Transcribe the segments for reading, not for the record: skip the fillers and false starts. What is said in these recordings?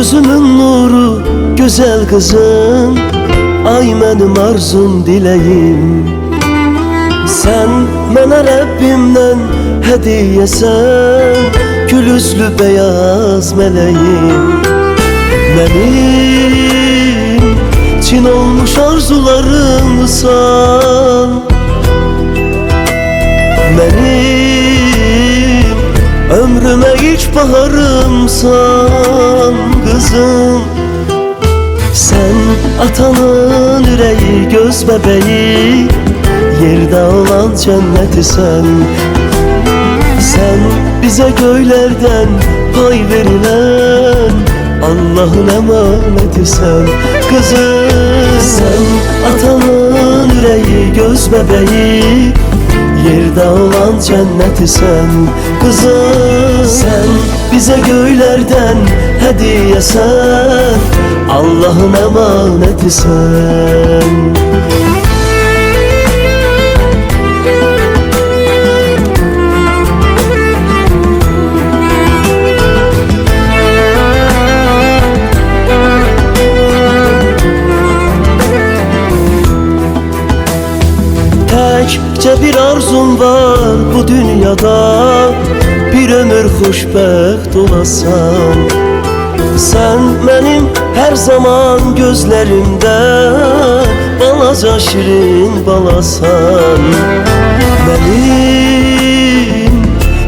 gözümün nuru, güzel kızım. Ay benim arzum, dileyim. Sen mənə Rəbbimdən hədiyəsən, gül üzlü beyaz meleğim. Benim Çin olmuş arzularımsan, benim ömrüme ilk baharımsan kızım. Sen atanın yüreği, göz bebeği, yerde olan cenneti sen. Sen bize göylerden pay verilen Allah'ın emaneti sen kızım. Sen atanın yüreği, göz bebeği, yerde olan cenneti sen kızım. Sen bize göylerden hediye sen, Allah'ın emaneti sen. Təkcə bir arzum var bu dünyada, bir ömür xoşbəxt olasan. Sen benim her zaman gözlerimde, balaca şirin balasan. Benim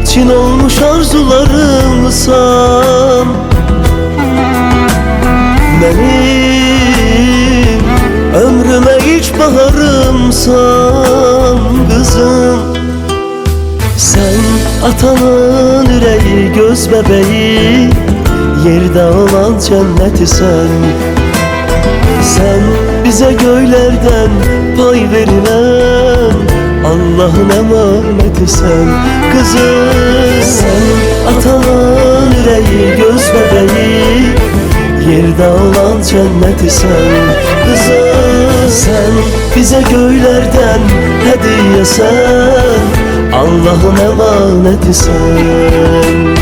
Çin olmuş arzularımsan, benim ömrüme ilk baharımsan kızım. Sen atanın yüreği, göz bebeği, yerde olan cenneti sen. Sen bize göylerden pay verilen Allah'ın emaneti sen kızım. Sen atanın yüreği, göz bebeği, yerde olan cenneti sen kızım. Sen bize göylerden hediye sen, Allah'ın emaneti sen.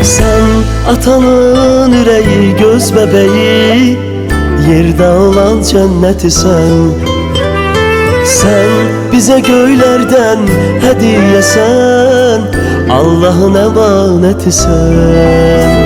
Sen atanın yüreği, göz bebeği, yerde olan cenneti sen. Sen bize göylerden hediye sen, Allah'ın emaneti sen.